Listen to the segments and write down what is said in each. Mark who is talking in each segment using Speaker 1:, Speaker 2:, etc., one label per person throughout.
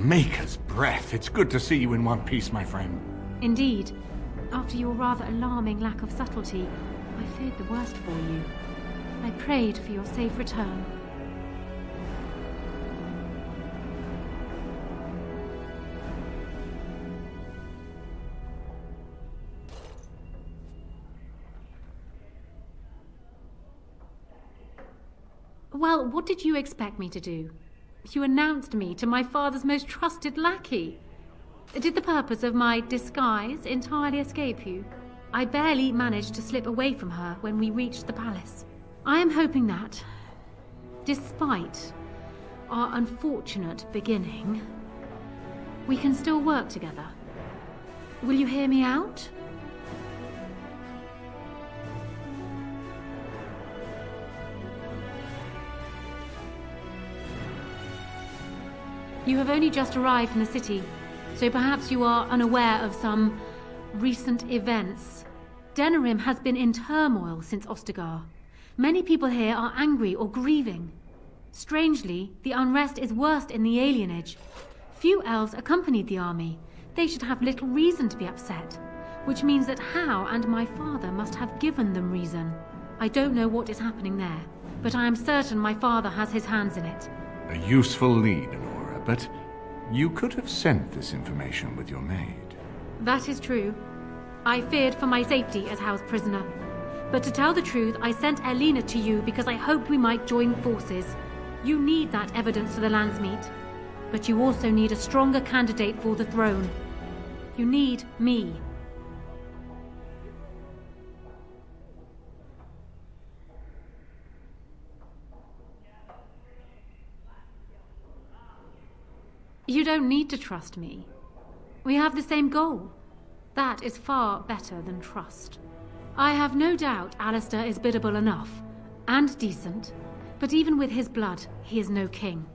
Speaker 1: Maker's breath. It's good to see you in one piece, my friend.
Speaker 2: Indeed. After your rather alarming lack of subtlety, I feared the worst for you. I prayed for your safe return. Well, what did you expect me to do? You announced me to my father's most trusted lackey. Did the purpose of my disguise entirely escape you? I barely managed to slip away from her when we reached the palace. I am hoping that, despite our unfortunate beginning, we can still work together. Will you hear me out? You have only just arrived in the city, so perhaps you are unaware of some recent events. Denerim has been in turmoil since Ostagar. Many people here are angry or grieving. Strangely, the unrest is worst in the alienage. Few elves accompanied the army. They should have little reason to be upset, which means that Hao and my father must have given them reason. I don't know what is happening there, but I am certain my father has his hands in it.
Speaker 1: A useful lead, but you could have sent this information with your maid.
Speaker 2: That is true. I feared for my safety as Hao's prisoner. But to tell the truth, I sent Elena to you because I hoped we might join forces. You need that evidence for the Landsmeet. But you also need a stronger candidate for the throne. You need me. You don't need to trust me. We have the same goal. That is far better than trust. I have no doubt Alistair is biddable enough, and decent, but even with his blood, he is no king.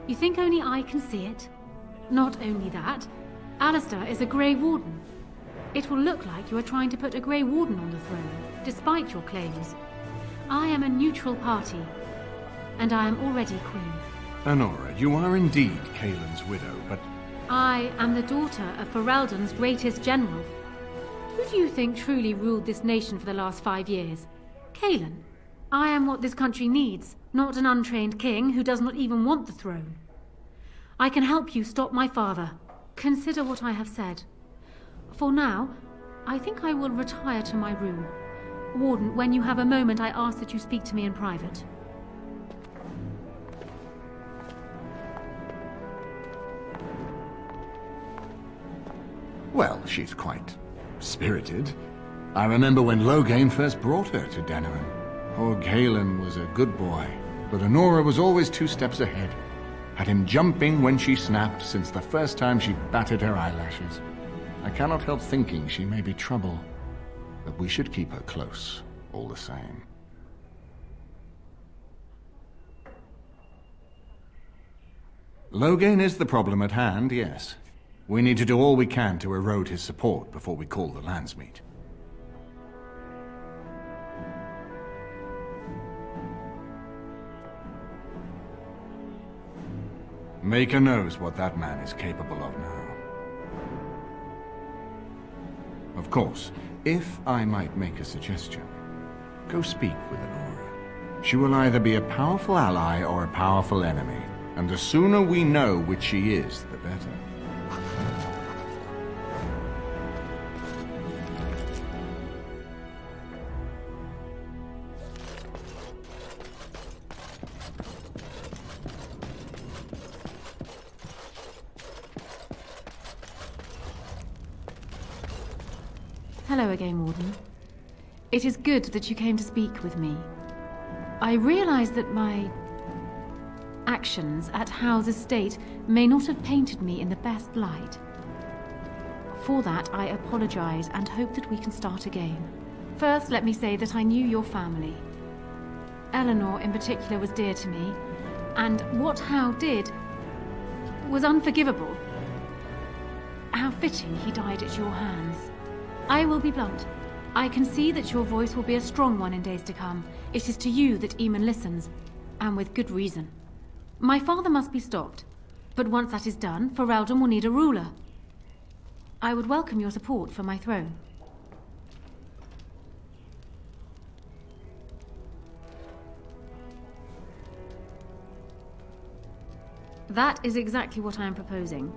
Speaker 2: You think only I can see it? Not only that, Alistair is a Grey Warden. It will look like you are trying to put a Grey Warden on the throne, despite your claims. I am a neutral party, and I am already queen.
Speaker 1: Honora, you are indeed Kaelin's widow, but...
Speaker 2: I am the daughter of Ferelden's greatest general. Who do you think truly ruled this nation for the last 5 years? Kaelin. I am what this country needs, not an untrained king who does not even want the throne. I can help you stop my father. Consider what I have said. For now, I think I will retire to my room. Warden, when you have a moment, I ask that you speak to me in private.
Speaker 1: Well, she's quite spirited. I remember when Loghain first brought her to Denerim. Poor Kaelin was a good boy, but Honora was always 2 steps ahead. Had him jumping when she snapped since the first time she batted her eyelashes. I cannot help thinking she may be trouble, but we should keep her close, all the same. Loghain is the problem at hand, yes. We need to do all we can to erode his support before we call the Landsmeet. Maker knows what that man is capable of now. Of course, if I might make a suggestion, go speak with Honora. She will either be a powerful ally or a powerful enemy, and the sooner we know which she is, the better.
Speaker 2: Hello again, Warden. It is good that you came to speak with me. I realize that my actions at Hao's estate may not have painted me in the best light. For that, I apologize and hope that we can start again. First, let me say that I knew your family. Eleanor, in particular, was dear to me, and what Hao did was unforgivable. How fitting he died at your hands. I will be blunt. I can see that your voice will be a strong one in days to come. It is to you that Eamon listens, and with good reason. My father must be stopped. But once that is done, Ferelden will need a ruler. I would welcome your support for my throne. That is exactly what I am proposing.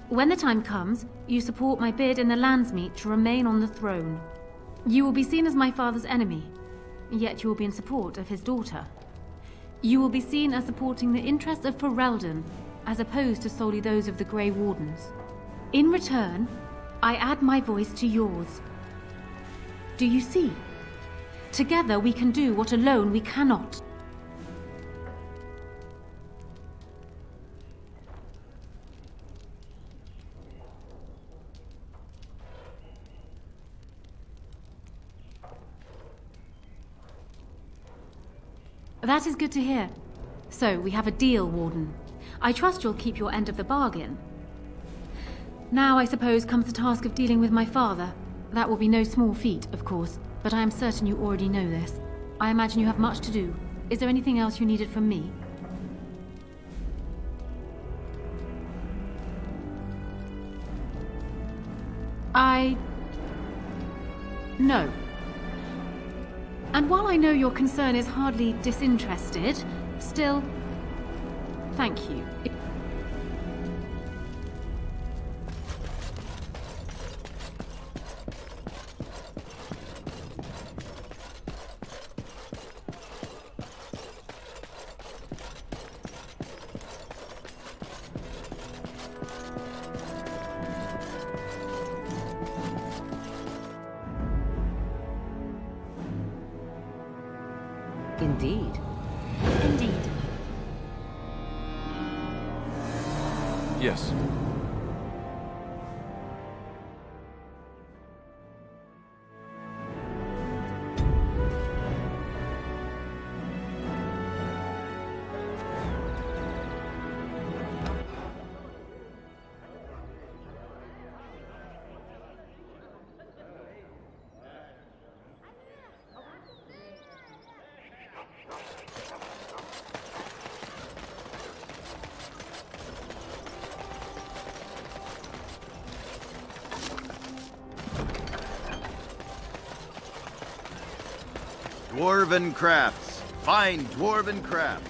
Speaker 2: When the time comes, you support my bid in the Landsmeet to remain on the throne. You will be seen as my father's enemy, yet you will be in support of his daughter. You will be seen as supporting the interests of Ferelden, as opposed to solely those of the Grey Wardens. In return, I add my voice to yours. Do you see? Together we can do what alone we cannot. That is good to hear. So, we have a deal, Warden. I trust you'll keep your end of the bargain. Now, I suppose, comes the task of dealing with my father. That will be no small feat, of course, but I am certain you already know this. I imagine you have much to do. Is there anything else you needed from me? No. And while I know your concern is hardly disinterested, still, thank you.
Speaker 3: Indeed.
Speaker 2: Indeed.
Speaker 4: Yes.
Speaker 5: Dwarven crafts. Fine dwarven craft.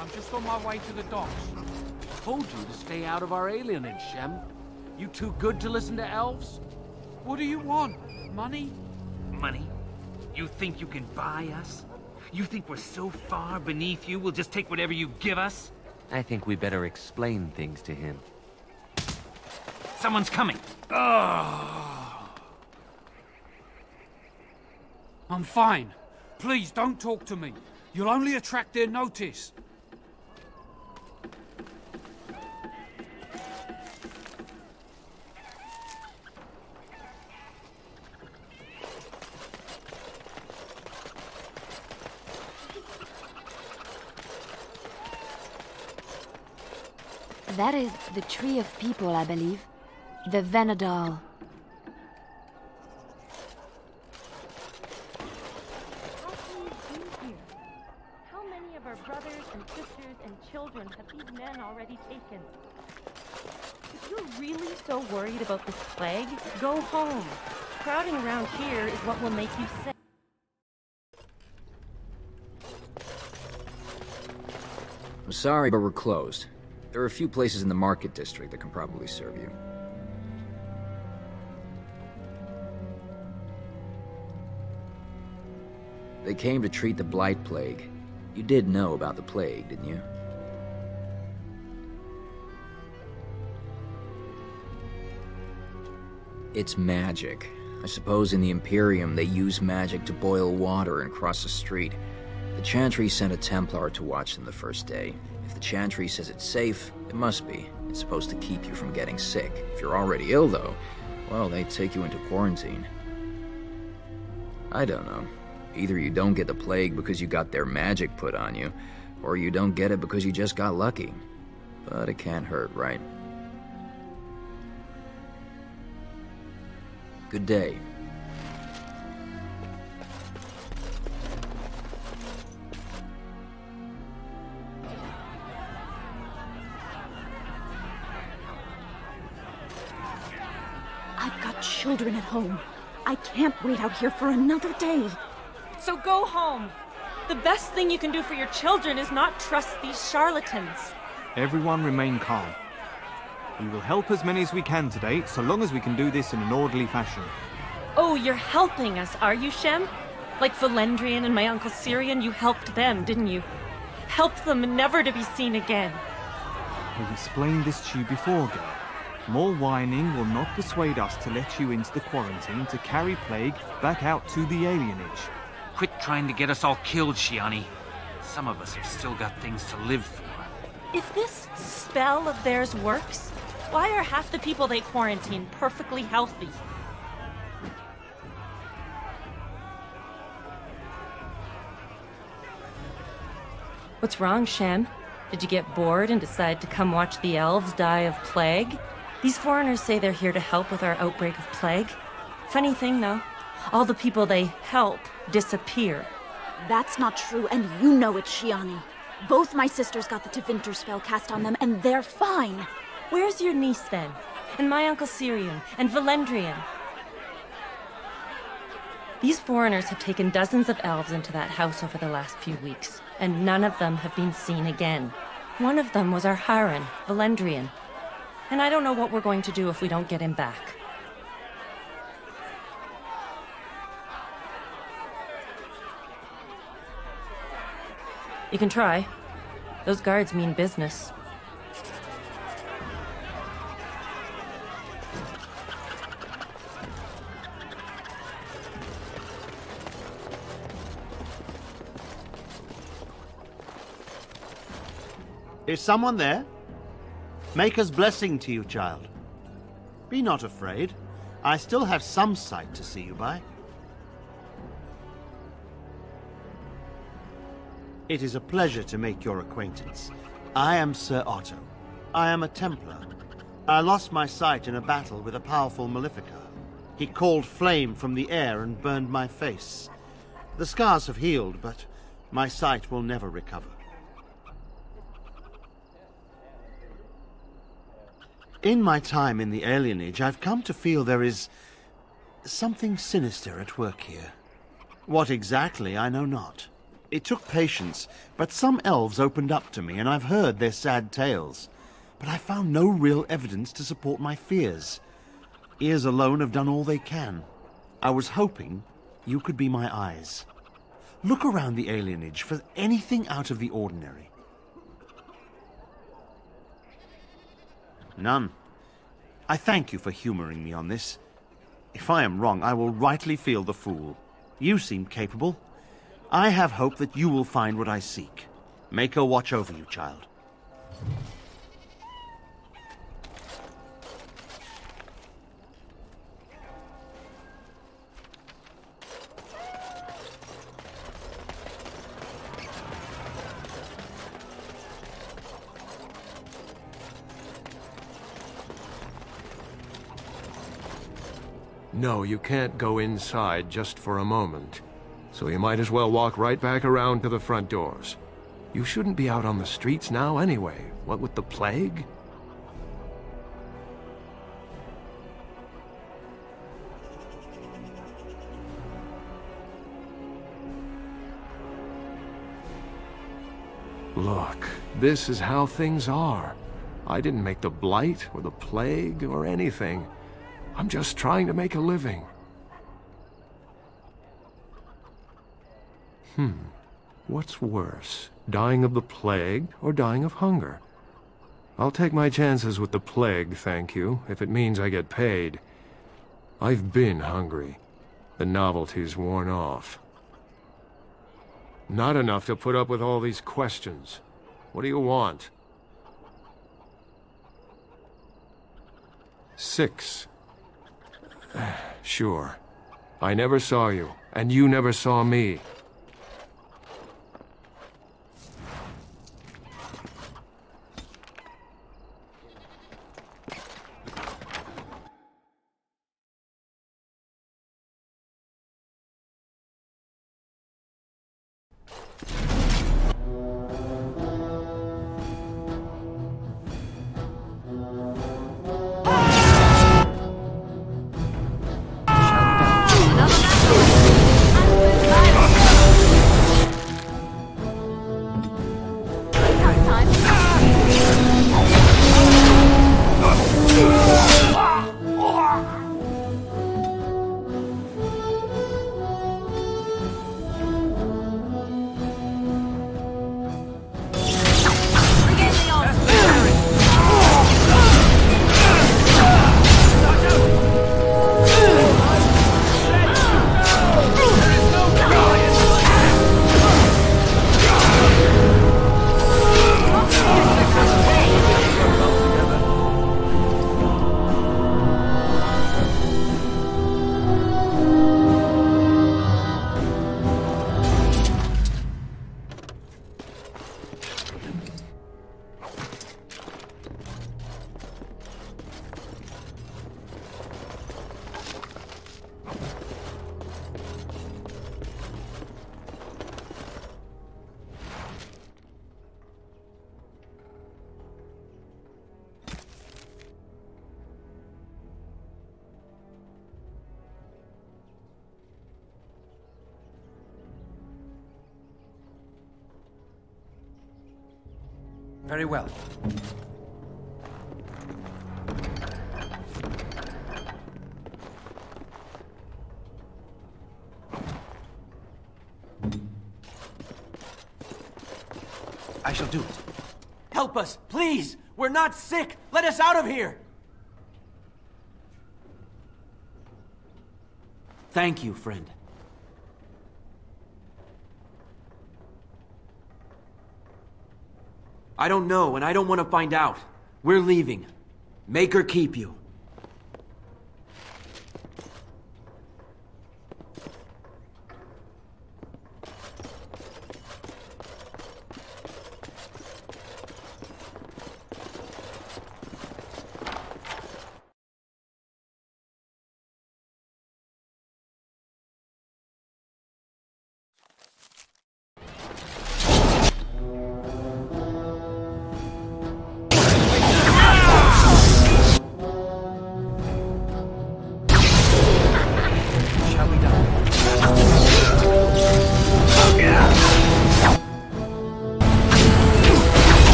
Speaker 6: I'm just on my way to the docks.
Speaker 7: Told you to stay out of our alienage, Shem. You too good to listen to elves?
Speaker 6: What do you want? Money?
Speaker 8: Money? You think you can buy us? You think we're so far beneath you, we'll just take whatever you give us?
Speaker 3: I think we better explain things to him.
Speaker 8: Someone's coming!
Speaker 6: I'm fine. Please, don't talk to me. You'll only attract their notice.
Speaker 9: That is the Tree of People, I believe. The Venadal.
Speaker 10: How many of our brothers and sisters and children have these men already taken? If you're really so worried about this plague, go home. Crowding around here is what will make you sick.
Speaker 11: I'm sorry, but we're closed. There are a few places in the market district that can probably serve you. They came to treat the Blight Plague. You did know about the plague, didn't you? It's magic. I suppose in the Imperium they use magic to boil water and cross a street. The Chantry sent a Templar to watch them the first day. If the Chantry says it's safe, it must be. It's supposed to keep you from getting sick. If you're already ill, though, well, they take you into quarantine. I don't know. Either you don't get the plague because you got their magic put on you, or you don't get it because you just got lucky. But it can't hurt, right? Good day.
Speaker 4: I've got children at home. I can't wait out here for another day.
Speaker 10: So go home. The best thing you can do for your children is not trust these charlatans.
Speaker 12: Everyone remain calm. We will help as many as we can today, so long as we can do this in an orderly fashion.
Speaker 10: Oh, you're helping us, are you, Shem? Like Valendrian and my Uncle Syrian, you helped them, didn't you? Helped them never to be seen again.
Speaker 12: We've explained this to you before, girl. More whining will not persuade us to let you into the quarantine to carry plague back out to the alienage.
Speaker 8: Quit trying to get us all killed, Shiani. Some of us have still got things to live for.
Speaker 10: If this spell of theirs works, why are half the people they quarantine perfectly healthy? What's wrong, Shem? Did you get bored and decide to come watch the elves die of plague? These foreigners say they're here to help with our outbreak of plague. Funny thing, though, all the people they help disappear.
Speaker 4: That's not true, and you know it, Shiani. Both my sisters got the Tevinter spell cast on them, and they're fine.
Speaker 10: Where's your niece, then? And my Uncle Syrian? And Valendrian? These foreigners have taken dozens of elves into that house over the last few weeks, and none of them have been seen again. One of them was our Haran, Valendrian. And I don't know what we're going to do if we don't get him back. You can try. Those guards mean business.
Speaker 13: Is someone there? Maker's blessing to you, child. Be not afraid. I still have some sight to see you by. It is a pleasure to make your acquaintance. I am Sir Otto. I am a Templar. I lost my sight in a battle with a powerful Malefica. He called flame from the air and burned my face. The scars have healed, but my sight will never recover. In my time in the alienage, I've come to feel there is something sinister at work here. What exactly, I know not. It took patience, but some elves opened up to me, and I've heard their sad tales. But I found no real evidence to support my fears. Ears alone have done all they can. I was hoping you could be my eyes. Look around the alienage for anything out of the ordinary. None. I thank you for humoring me on this. If I am wrong, I will rightly feel the fool. You seem capable. I have hope that you will find what I seek. Maker watch over you, child.
Speaker 14: No, you can't go inside just for a moment. So you might as well walk right back around to the front doors. You shouldn't be out on the streets now anyway, what with the plague? Look, this is how things are. I didn't make the blight or the plague or anything. I'm just trying to make a living. What's worse, dying of the plague or dying of hunger? I'll take my chances with the plague, thank you, if it means I get paid. I've been hungry. The novelty's worn off. Not enough to put up with all these questions. What do you want? 6. Sure. I never saw you, and you never saw me.
Speaker 6: Very well.
Speaker 15: I shall do it. Help us, please! We're not sick! Let us out of here! Thank you, friend. I don't know, and I don't want to find out. We're leaving. Make her keep you.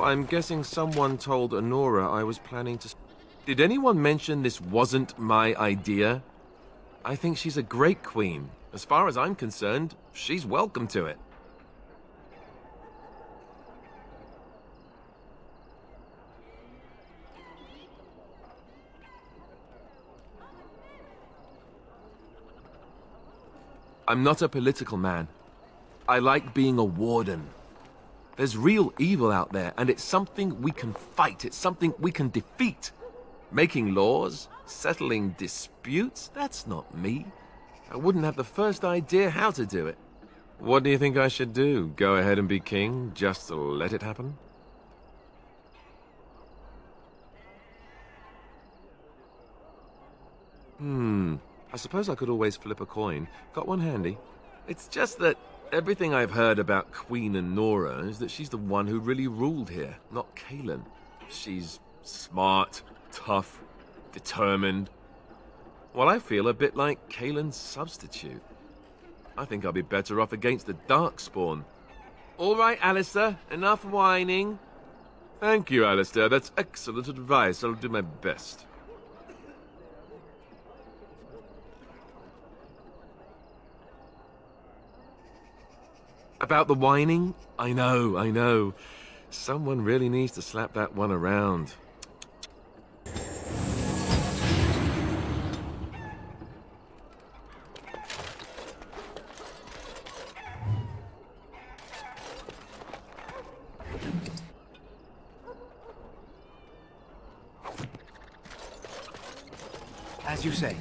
Speaker 16: I'm guessing someone told Honora I was planning to... Did anyone mention this wasn't my idea? I think she's a great queen. As far as I'm concerned, she's welcome to it. I'm not a political man. I like being a warden. There's real evil out there, and it's something we can fight. It's something we can defeat. Making laws, settling disputes, that's not me. I wouldn't have the first idea how to do it. What do you think I should do? Go ahead and be king, just to let it happen? I suppose I could always flip a coin. Got one handy. It's just that everything I've heard about Queen Honora is that she's the one who really ruled here, not Cailan. She's smart, tough, determined. Well, I feel a bit like Cailan's substitute. I think I'll be better off against the Darkspawn. All right, Alistair, enough whining. Thank you, Alistair. That's excellent advice. I'll do my best. About the whining? I know. Someone really needs to slap that one around.
Speaker 15: As you say.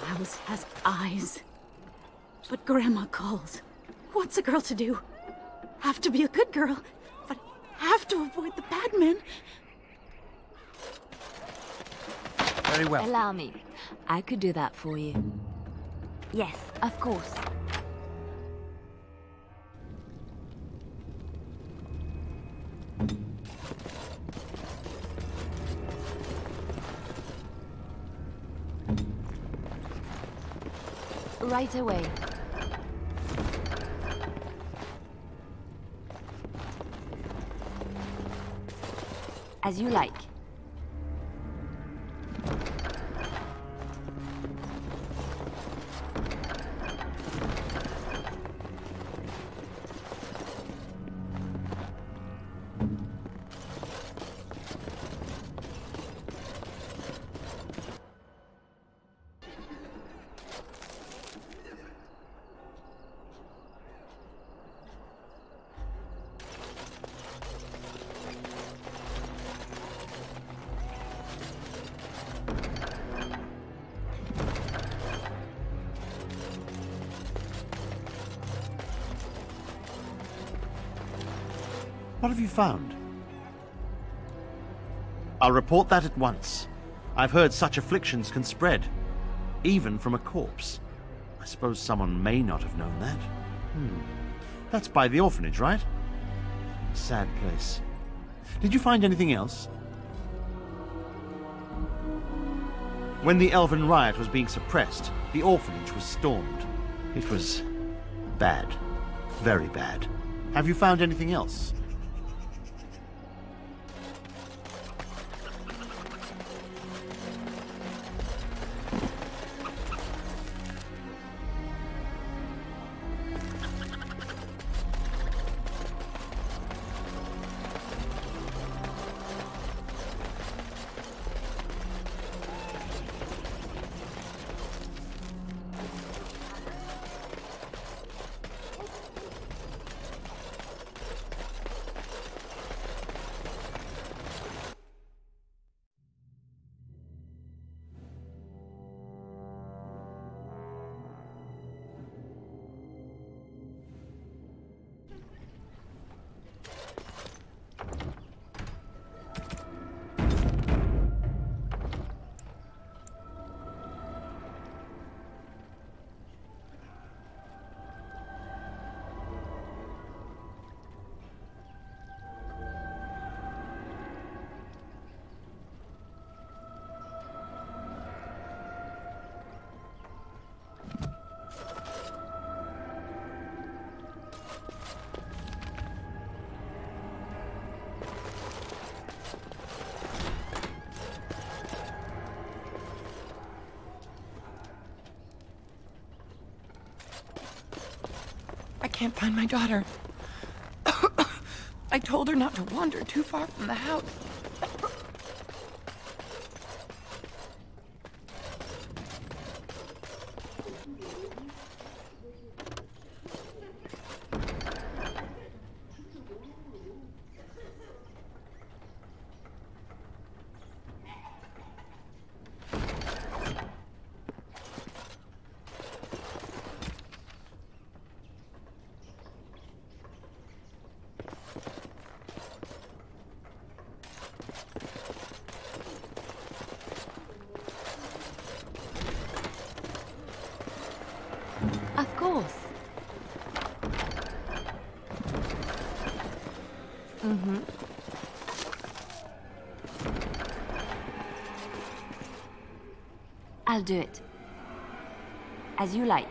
Speaker 4: House has eyes. But Grandma calls. What's a girl to do? Have to be a good girl, but have to avoid the bad men.
Speaker 15: Very well.
Speaker 9: Allow me. I could do that for you. Yes, of course. Right away. As you like.
Speaker 13: What have you found? I'll report that at once. I've heard such afflictions can spread, even from a corpse. I suppose someone may not have known that. That's by the orphanage, right? Sad place. Did you find anything else? When the Elven riot was being suppressed, the orphanage was stormed. It was bad. Very bad. Have you found anything else?
Speaker 17: I can't find my daughter. I told her not to wander too far from the house.
Speaker 9: Of course. Mm-hmm. I'll do it. As you like.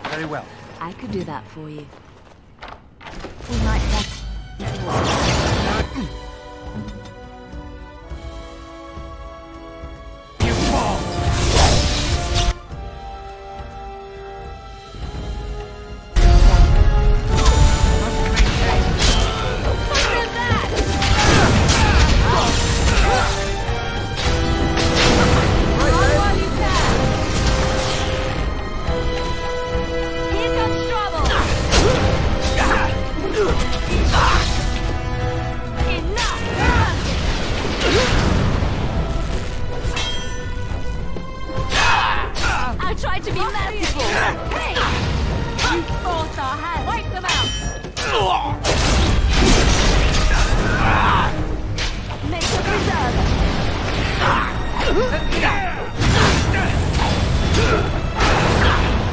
Speaker 15: Very well.
Speaker 9: I could do that for you. We might have...
Speaker 15: You fall!
Speaker 9: Here comes trouble! I tried to be merciful. Hey! You forced our hand. Wipe them out. Make a preserve.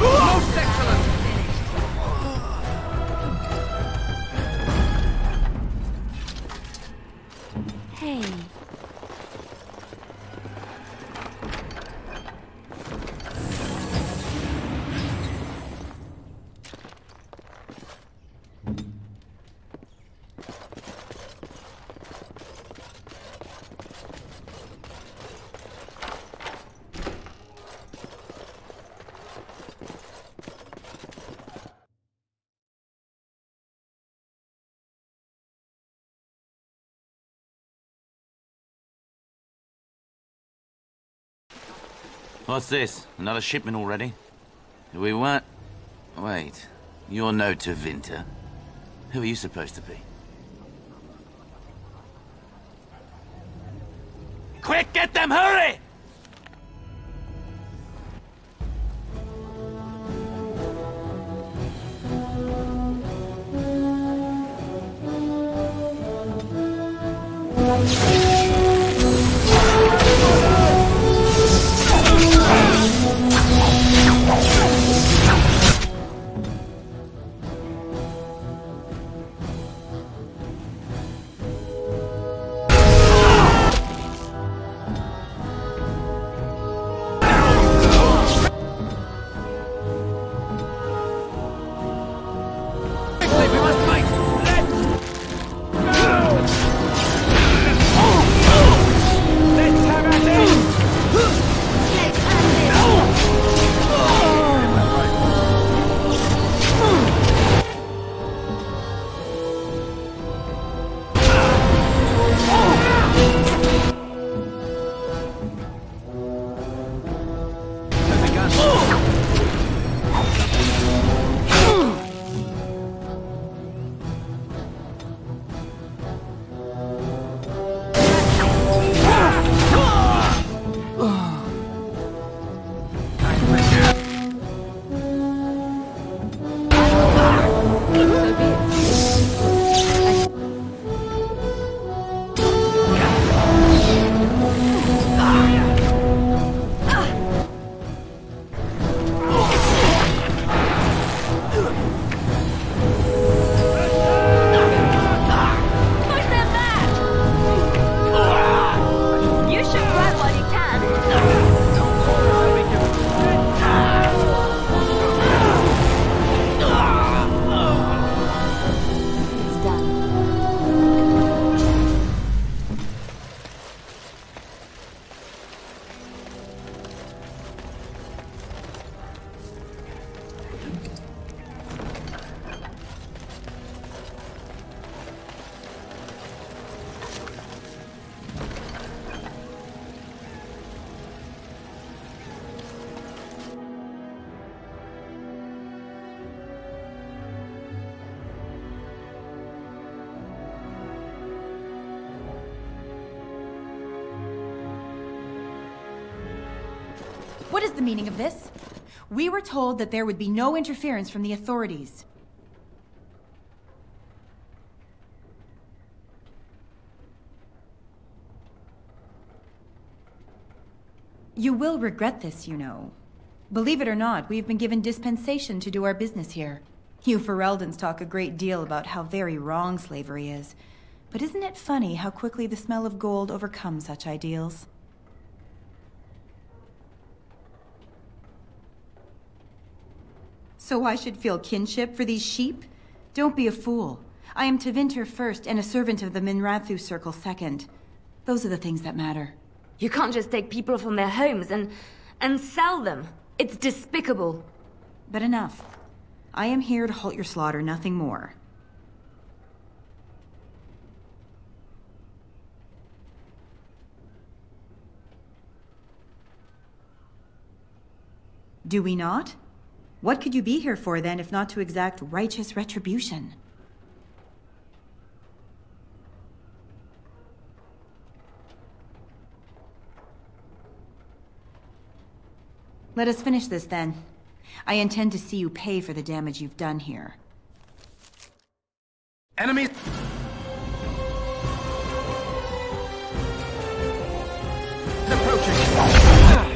Speaker 15: Most excellent!
Speaker 9: Hey.
Speaker 18: What's this? Another shipment already? We weren't... Wait. You're no Tevinter. Who are you supposed to be? Quick, get them, hurry!
Speaker 19: What is the meaning of this? We were told that there would be no interference from the authorities. You will regret this, you know. Believe it or not, we've been given dispensation to do our business here. You Fereldans talk a great deal about how very wrong slavery is. But isn't it funny how quickly the smell of gold overcomes such ideals? So I should feel kinship for these sheep? Don't be a fool. I am Tevinter first and a servant of the Minrathu Circle second. Those are the things that matter.
Speaker 9: You can't just take people from their homes and sell them. It's despicable.
Speaker 19: But enough. I am here to halt your slaughter, nothing more. Do we not? What could you be here for then, if not to exact righteous retribution? Let us finish this then. I intend to see you pay for the damage you've done here.
Speaker 15: Enemies! Approaching!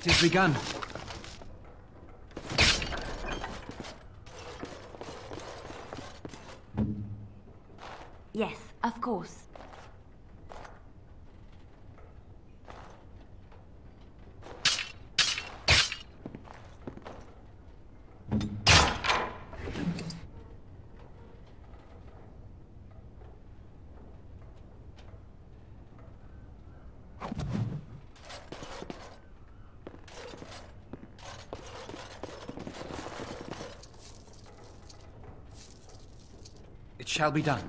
Speaker 15: It is begun.
Speaker 9: Yes, of course.
Speaker 15: It shall be done.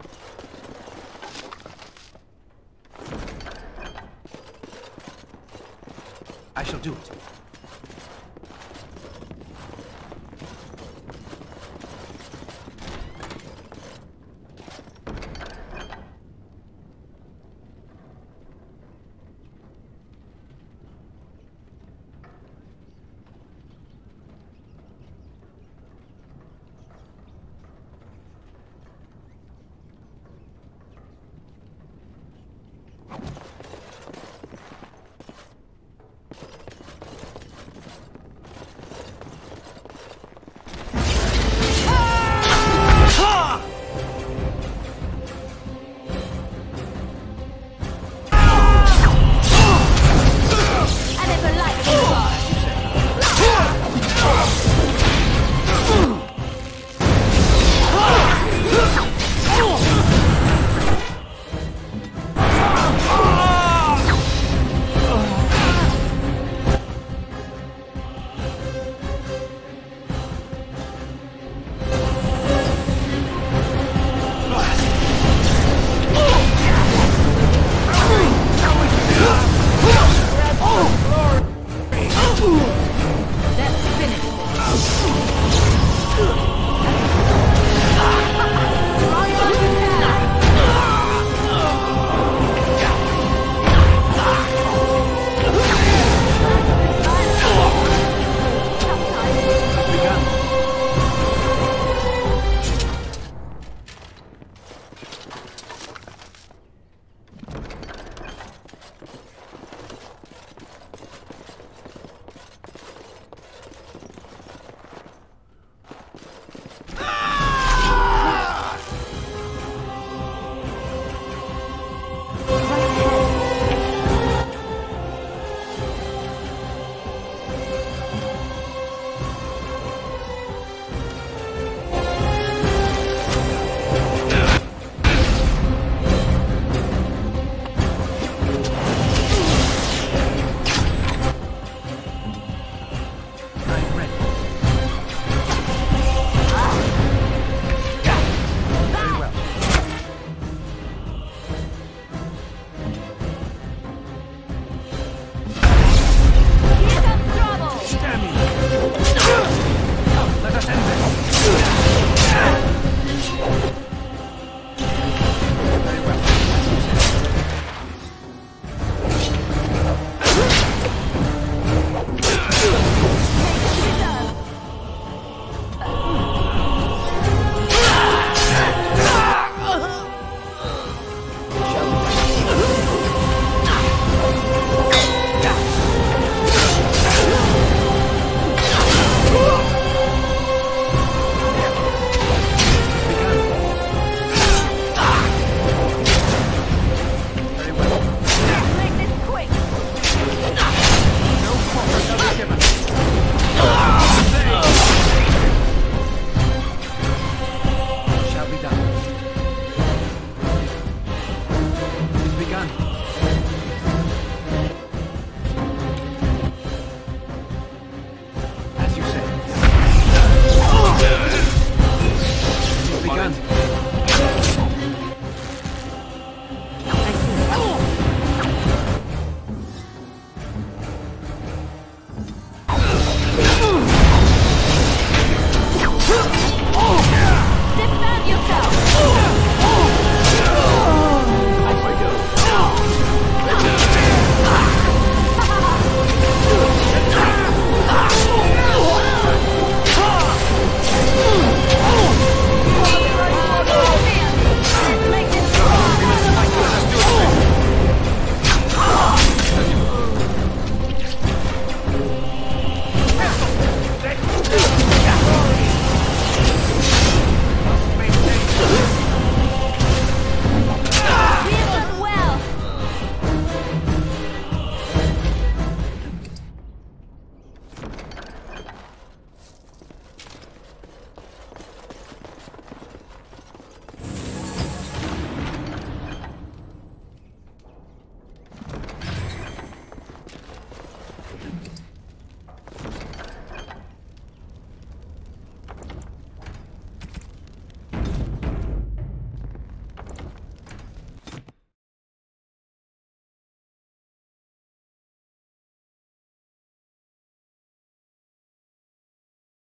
Speaker 15: I shall do it.